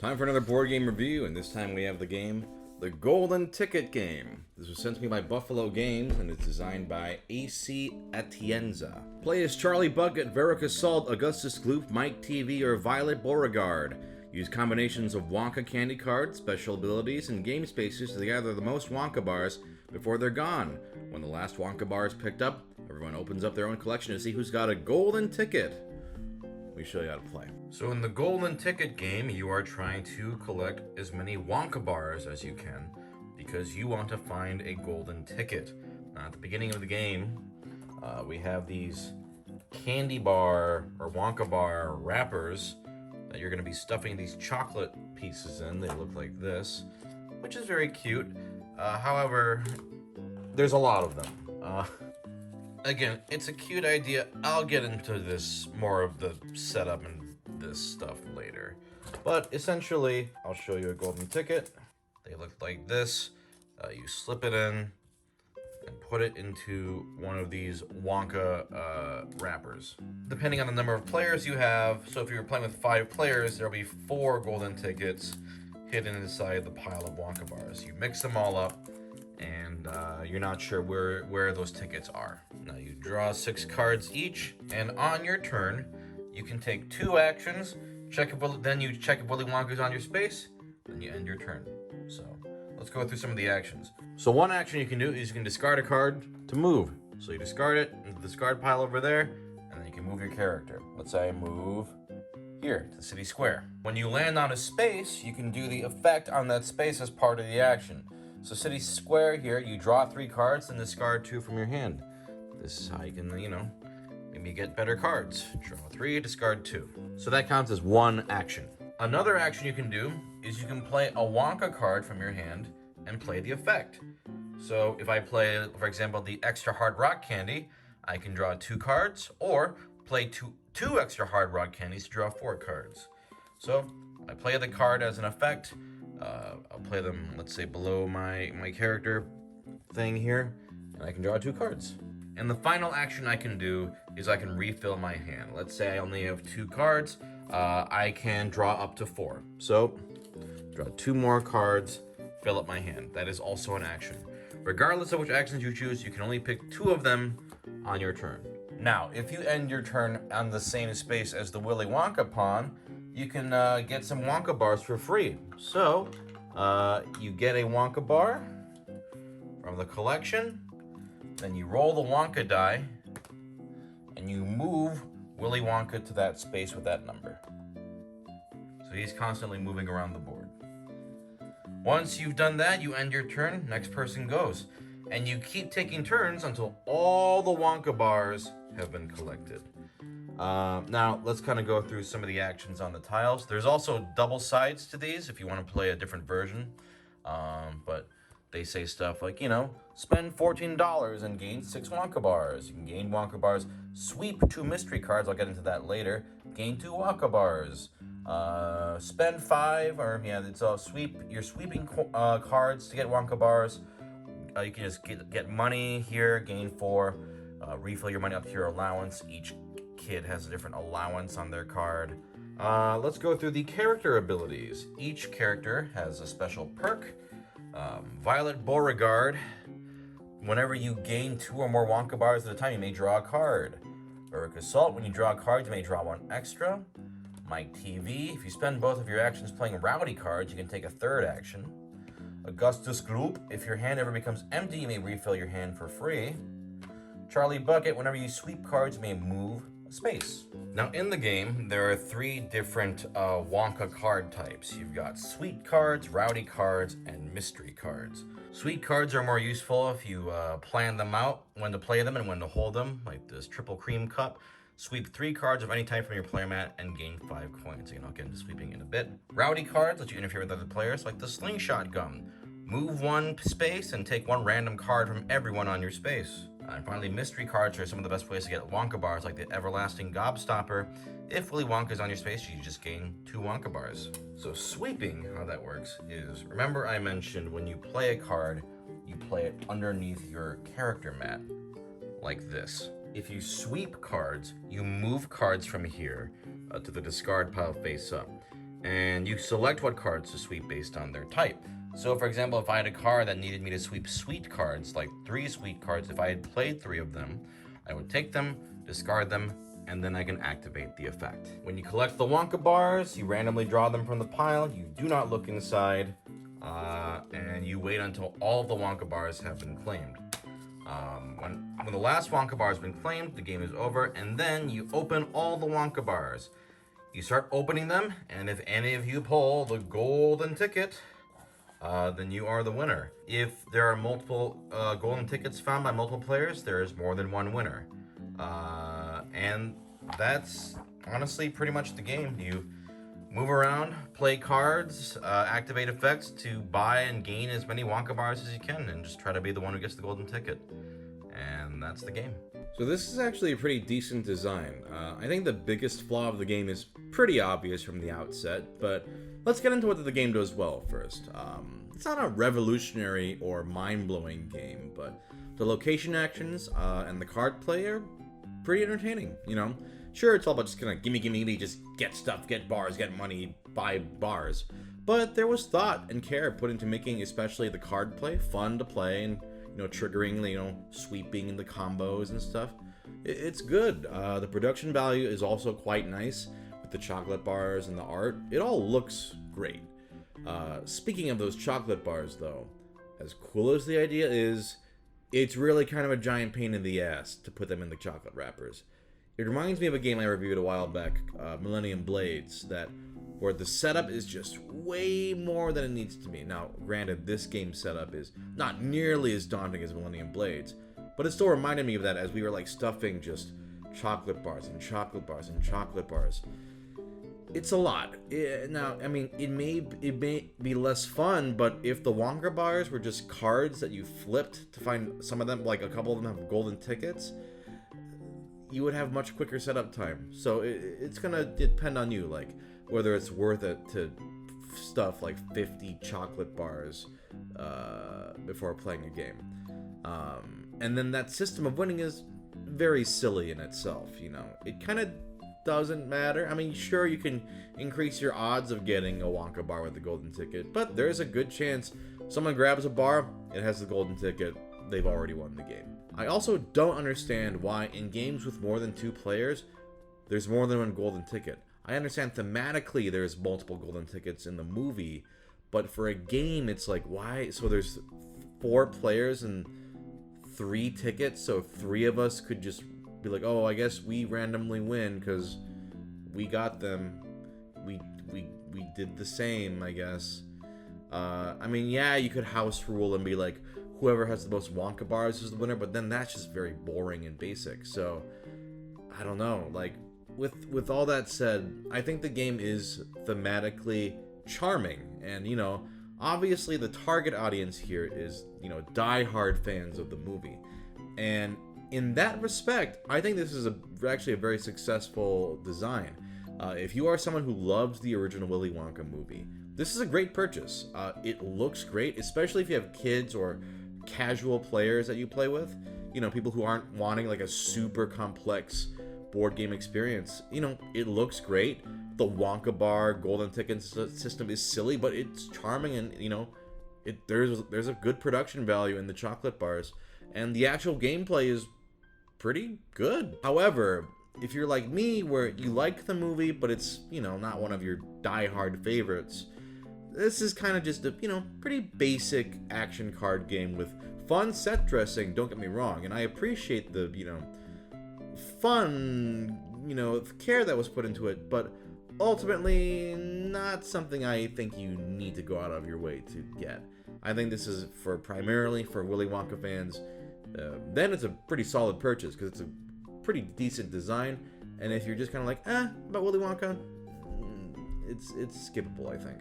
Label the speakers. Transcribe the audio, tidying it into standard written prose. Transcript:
Speaker 1: Time for another board game review, and this time we have the game, The Golden Ticket Game. This was sent to me by Buffalo Games, and it's designed by A.C. Atienza. Play as Charlie Bucket, Verica Salt, Augustus Gloop, Mike TV, or Violet Beauregard. Use combinations of Wonka candy cards, special abilities, and game spaces to gather the most Wonka bars before they're gone. When the last Wonka bar is picked up, everyone opens up their own collection to see who's got a golden ticket. Let me show you how to play. So in the golden ticket game, you are trying to collect as many Wonka bars as you can because you want to find a golden ticket. Now at the beginning of the game, we have these candy bar or Wonka bar wrappers that you're going to be stuffing these chocolate pieces in. They look like this, which is very cute. However, there's a lot of them. Again, it's a cute idea. I'll get into this, more of the setup and this stuff later. But essentially, I'll show you a golden ticket. They look like this. You slip it in and put it into one of these Wonka wrappers. Depending on the number of players you have, so if you're playing with 5 players, there'll be 4 golden tickets hidden inside the pile of Wonka bars. You mix them all up, and you're not sure where those tickets are. Now you draw 6 cards each, and on your turn, you can take 2 actions. Then you check if Willy Wonka's on your space, then you end your turn. So let's go through some of the actions. So one action you can do is you can discard a card to move. So you discard it into the discard pile over there, and then you can move your character. Let's say I move here to the city square. When you land on a space, you can do the effect on that space as part of the action. So city square here, you draw 3 cards and discard 2 from your hand. This is how you can, maybe get better cards. Draw 3, discard 2. So that counts as one action. Another action you can do is you can play a Wonka card from your hand and play the effect. So if I play, for example, the extra hard rock candy, I can draw 2 cards, or play two extra hard rock candies to draw 4 cards. So I play the card as an effect. I'll play them, let's say, below my character thing here, and I can draw 2 cards. And the final action I can do is I can refill my hand. Let's say I only have 2 cards. I can draw up to 4. So, draw 2 more cards, fill up my hand. That is also an action. Regardless of which actions you choose, you can only pick 2 of them on your turn. Now, if you end your turn on the same space as the Willy Wonka pawn, you can get some Wonka bars for free. So, you get a Wonka bar from the collection, then you roll the Wonka die, and you move Willy Wonka to that space with that number. So he's constantly moving around the board. Once you've done that, you end your turn, next person goes. And you keep taking turns until all the Wonka bars have been collected. Now, let's kind of go through some of the actions on the tiles. There's also double sides to these if you want to play a different version. But they say stuff like, spend $14 and gain 6 Wonka bars. You can gain Wonka bars. Sweep 2 mystery cards. I'll get into that later. Gain 2 Wonka bars. Spend 5, you're sweeping cards to get Wonka bars. You can just get money here, gain 4. Refill your money up to your allowance. Each kid has a different allowance on their card. Let's go through the character abilities. Each character has a special perk. Violet Beauregard. Whenever you gain 2 or more Wonka bars at a time, you may draw a card. Verica Salt. When you draw a card, you may draw 1 extra. Mike TV. If you spend both of your actions playing rowdy cards, you can take a 3rd action. Augustus Gloop. If your hand ever becomes empty, you may refill your hand for free. Charlie Bucket. Whenever you sweep cards, you may move a space. Now in the game, there are 3 different Wonka card types. You've got sweet cards, rowdy cards, and mystery cards. Sweet cards are more useful if you plan them out, when to play them and when to hold them, like this triple cream cup. Sweep 3 cards of any type from your player mat and gain 5 coins. Again, I'll get into sweeping in a bit. Rowdy cards let you interfere with other players, like the slingshot gun. Move 1 space and take 1 random card from everyone on your space. And finally, mystery cards are some of the best ways to get Wonka bars, like the everlasting gobstopper. If Willy Wonka is on your space, you just gain 2 Wonka bars. So sweeping, how that works is, remember I mentioned when you play a card, you play it underneath your character mat, like this. If you sweep cards, you move cards from here to the discard pile face up. and you select what cards to sweep based on their type. So for example, if I had a card that needed me to sweep sweet cards, like 3 sweet cards, if I had played 3 of them, I would take them, discard them, and then I can activate the effect. When you collect the Wonka bars, you randomly draw them from the pile, you do not look inside, and you wait until all of the Wonka bars have been claimed. When the last Wonka bar has been claimed, the game is over, and then you open all the Wonka bars. You start opening them, and if any of you pull the golden ticket, then you are the winner. If there are multiple golden tickets found by multiple players, there is more than one winner. And that's honestly pretty much the game. You move around, play cards, activate effects to buy and gain as many Wonka bars as you can, and just try to be the one who gets the golden ticket. And that's the game. So this is actually a pretty decent design. I think the biggest flaw of the game is pretty obvious from the outset, but let's get into what the game does well first. It's not a revolutionary or mind-blowing game, but the location actions and the card play are pretty entertaining, you know? Sure, it's all about just kind of gimme, just get stuff, get bars, get money, buy bars. But there was thought and care put into making especially the card play fun to play and, you know, triggering, you know, sweeping and the combos and stuff. It's good. The production value is also quite nice with the chocolate bars and the art. It all looks great. Speaking of those chocolate bars, though, as cool as the idea is, it's really kind of a giant pain in the ass to put them in the chocolate wrappers. It reminds me of a game I reviewed a while back, Millennium Blades, where the setup is just way more than it needs to be. Now, granted, this game's setup is not nearly as daunting as Millennium Blades, but it still reminded me of that as we were like stuffing just chocolate bars and chocolate bars and chocolate bars. It's a lot. Now, I mean, it may be less fun, but if the Wonka bars were just cards that you flipped to find some of them, like a couple of them have golden tickets, you would have much quicker setup time. So it's gonna depend on you, like whether it's worth it to stuff like 50 chocolate bars before playing a game. And then that system of winning is very silly in itself, you know. It kind of doesn't matter. I mean, sure, you can increase your odds of getting a Wonka bar with the golden ticket, but there's a good chance someone grabs a bar, it has the golden ticket, they've already won the game. I also don't understand why in games with more than 2 players, there's more than one golden ticket. I understand thematically there's multiple golden tickets in the movie, but for a game, it's like, why? So there's 4 players and 3 tickets, so 3 of us could just be like, oh, I guess we randomly win because we got them. We did the same, I guess. I mean, yeah, you could house rule and be like, whoever has the most Wonka bars is the winner, but then that's just very boring and basic. So, I don't know. Like, with all that said, I think the game is thematically charming. And, you know, obviously the target audience here is, you know, die-hard fans of the movie. And in that respect, I think this is actually a very successful design. If you are someone who loves the original Willy Wonka movie, this is a great purchase. It looks great, especially if you have kids or casual players that you play with. You know, people who aren't wanting like a super complex board game experience. You know, it looks great. The Wonka bar golden ticket system is silly, but it's charming, and you know, there's a good production value in the chocolate bars, and the actual gameplay is pretty good. However, if you're like me, where you like the movie, but it's, you know, not one of your die-hard favorites, this is kind of just a, you know, pretty basic action card game with fun set dressing, don't get me wrong, and I appreciate the, you know, fun, you know, care that was put into it, but ultimately not something I think you need to go out of your way to get. I think this is primarily for Willy Wonka fans. Then it's a pretty solid purchase because it's a pretty decent design, and if you're just kind of like, about Willy Wonka, it's skippable, I think.